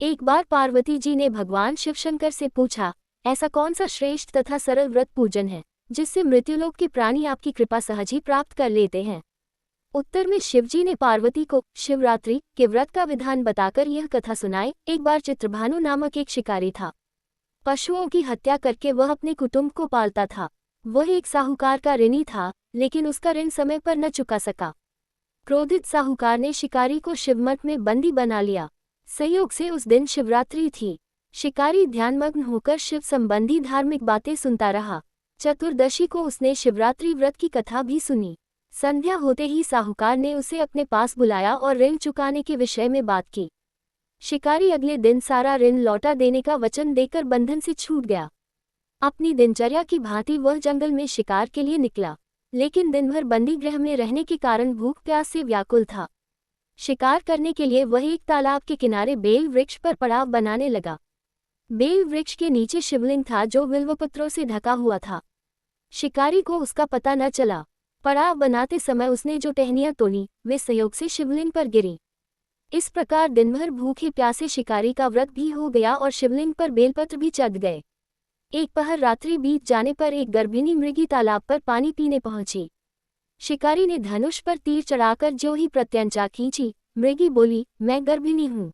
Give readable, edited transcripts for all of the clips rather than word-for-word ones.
एक बार पार्वती जी ने भगवान शिवशंकर से पूछा, ऐसा कौन सा श्रेष्ठ तथा सरल व्रत पूजन है जिससे मृत्युलोक के प्राणी आपकी कृपा सहज ही प्राप्त कर लेते हैं। उत्तर में शिवजी ने पार्वती को शिवरात्रि के व्रत का विधान बताकर यह कथा सुनाई। एक बार चित्रभानु नामक एक शिकारी था। पशुओं की हत्या करके वह अपने कुटुंब को पालता था। वह एक साहूकार का ऋणी था, लेकिन उसका ऋण समय पर न चुका सका। क्रोधित साहूकार ने शिकारी को शिवमठ में बंदी बना लिया। संयोग से उस दिन शिवरात्रि थी। शिकारी ध्यानमग्न होकर शिव संबंधी धार्मिक बातें सुनता रहा। चतुर्दशी को उसने शिवरात्रि व्रत की कथा भी सुनी। संध्या होते ही साहूकार ने उसे अपने पास बुलाया और ऋण चुकाने के विषय में बात की। शिकारी अगले दिन सारा ऋण लौटा देने का वचन देकर बंधन से छूट गया। अपनी दिनचर्या की भांति वह जंगल में शिकार के लिए निकला, लेकिन दिन भर बंदी गृह में रहने के कारण भूख प्यास से व्याकुल था। शिकार करने के लिए वह एक तालाब के किनारे बेल वृक्ष पर पड़ाव बनाने लगा। बेल वृक्ष के नीचे शिवलिंग था जो बिल्वपत्रों से ढका हुआ था। शिकारी को उसका पता न चला। पड़ाव बनाते समय उसने जो टहनियां तोड़ी वे संयोग से शिवलिंग पर गिरी। इस प्रकार दिनभर भूखे प्यासे शिकारी का व्रत भी हो गया और शिवलिंग पर बेलपत्र भी चढ़ गए। एक पहर रात्रि बीत जाने पर एक गर्भिणी मृगी तालाब पर पानी पीने पहुंची। शिकारी ने धनुष पर तीर चढ़ाकर जो ही प्रत्यंचा खींची, मृगी बोली, मैं गर्भिणी हूँ,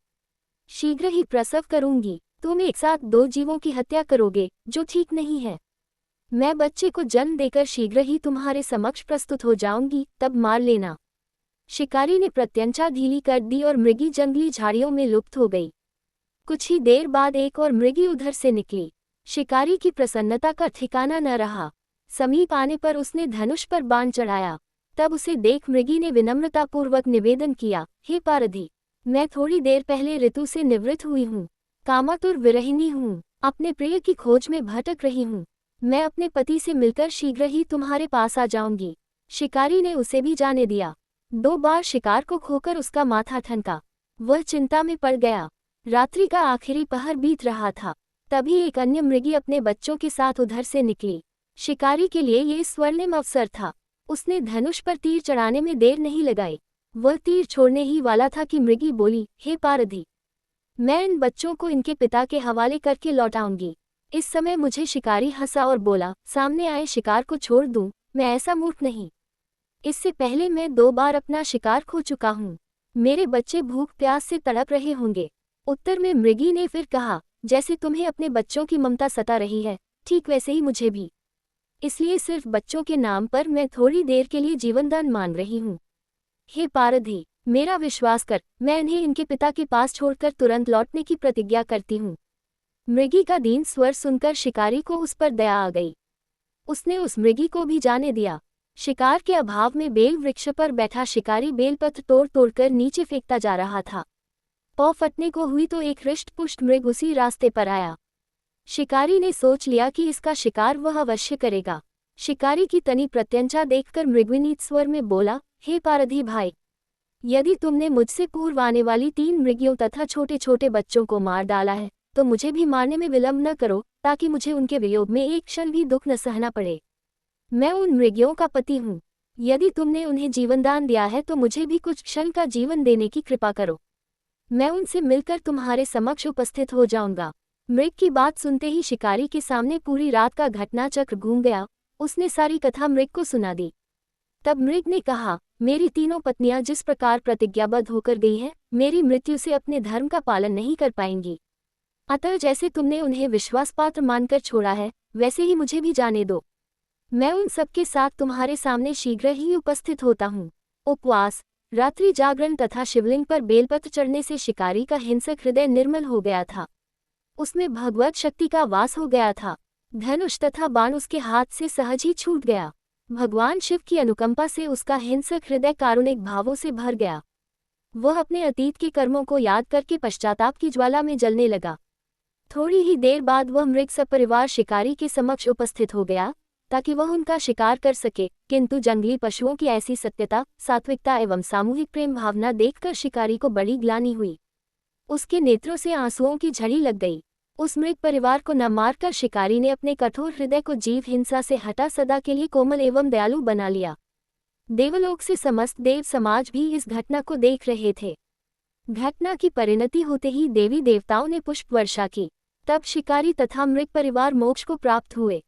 शीघ्र ही प्रसव करूंगी। तुम एक साथ दो जीवों की हत्या करोगे, जो ठीक नहीं है। मैं बच्चे को जन्म देकर शीघ्र ही तुम्हारे समक्ष प्रस्तुत हो जाऊंगी, तब मार लेना। शिकारी ने प्रत्यंचा ढीली कर दी और मृगी जंगली झाड़ियों में लुप्त हो गई। कुछ ही देर बाद एक और मृगी उधर से निकली। शिकारी की प्रसन्नता का ठिकाना न रहा। समीप आने पर उसने धनुष पर बाण चढ़ाया। तब उसे देख मृगी ने विनम्रतापूर्वक निवेदन किया, हे पारधी, मैं थोड़ी देर पहले ऋतु से निवृत्त हुई हूँ, कामातुर विरहिणी हूँ, अपने प्रिय की खोज में भटक रही हूँ। मैं अपने पति से मिलकर शीघ्र ही तुम्हारे पास आ जाऊंगी। शिकारी ने उसे भी जाने दिया। 2 बार शिकार को खोकर उसका माथा ठनका। वह चिंता में पड़ गया। रात्रि का आखिरी पहर बीत रहा था। तभी एक अन्य मृगी अपने बच्चों के साथ उधर से निकली। शिकारी के लिए ये स्वर्णिम अवसर था। उसने धनुष पर तीर चढ़ाने में देर नहीं लगाई। वह तीर छोड़ने ही वाला था कि मृगी बोली, हे पारधी, मैं इन बच्चों को इनके पिता के हवाले करके लौटाऊंगी। इस समय मुझे शिकारी हंसा और बोला, सामने आए शिकार को छोड़ दूं, मैं ऐसा मूर्ख नहीं। इससे पहले मैं 2 बार अपना शिकार खो चुका हूँ। मेरे बच्चे भूख प्यास से तड़प रहे होंगे। उत्तर में मृगी ने फिर कहा, जैसे तुम्हें अपने बच्चों की ममता सता रही है, ठीक वैसे ही मुझे भी। इसलिए सिर्फ बच्चों के नाम पर मैं थोड़ी देर के लिए जीवनदान मांग रही हूँ। हे पारधी, मेरा विश्वास कर, मैं इन्हें इनके पिता के पास छोड़कर तुरंत लौटने की प्रतिज्ञा करती हूँ। मृगी का दीन स्वर सुनकर शिकारी को उस पर दया आ गई। उसने उस मृगी को भी जाने दिया। शिकार के अभाव में बेल वृक्ष पर बैठा शिकारी बेलपत्र तोड़ तोड़कर नीचे फेंकता जा रहा था। पौ फटने को हुई तो एक हृष्ट-पुष्ट मृग उसी रास्ते पर आया। शिकारी ने सोच लिया कि इसका शिकार वह अवश्य करेगा। शिकारी की तनी प्रत्यंचा देखकर मृगविनीत स्वर में बोला, हे पारधी भाई, यदि तुमने मुझसे पूर्व आने वाली 3 मृगियों तथा छोटे छोटे बच्चों को मार डाला है, तो मुझे भी मारने में विलंब न करो, ताकि मुझे उनके वियोग में एक क्षण भी दुख न सहना पड़े। मैं उन मृगियों का पति हूँ। यदि तुमने उन्हें जीवनदान दिया है तो मुझे भी कुछ क्षण का जीवन देने की कृपा करो। मैं उनसे मिलकर तुम्हारे समक्ष उपस्थित हो जाऊंगा। मृग की बात सुनते ही शिकारी के सामने पूरी रात का घटनाचक्र घूम गया। उसने सारी कथा मृग को सुना दी। तब मृग ने कहा, मेरी 3 पत्नियां जिस प्रकार प्रतिज्ञाबद्ध होकर गई हैं, मेरी मृत्यु से अपने धर्म का पालन नहीं कर पाएंगी। अतः जैसे तुमने उन्हें विश्वासपात्र मानकर छोड़ा है, वैसे ही मुझे भी जाने दो। मैं उन सबके साथ तुम्हारे सामने शीघ्र ही उपस्थित होता हूँ। उपवास, रात्रि जागरण तथा शिवलिंग पर बेलपत्र चढ़ने से शिकारी का हिंसक हृदय निर्मल हो गया था। उसमें भगवत शक्ति का वास हो गया था। धनुष तथा बाण उसके हाथ से सहज ही छूट गया। भगवान शिव की अनुकंपा से उसका हिंसक हृदय कारुणिक भावों से भर गया। वह अपने अतीत के कर्मों को याद करके पश्चाताप की ज्वाला में जलने लगा। थोड़ी ही देर बाद वह मृग सपरिवार शिकारी के समक्ष उपस्थित हो गया, ताकि वह उनका शिकार कर सके। किंतु जंगली पशुओं की ऐसी सत्यता, सात्विकता एवं सामूहिक प्रेम भावना देखकर शिकारी को बड़ी ग्लानि हुई। उसके नेत्रों से आंसुओं की झड़ी लग गई। उस मृग परिवार को न मारकर शिकारी ने अपने कठोर हृदय को जीव हिंसा से हटा सदा के लिए कोमल एवं दयालु बना लिया। देवलोक से समस्त देव समाज भी इस घटना को देख रहे थे। घटना की परिणति होते ही देवी देवताओं ने पुष्प वर्षा की। तब शिकारी तथा मृग परिवार मोक्ष को प्राप्त हुए।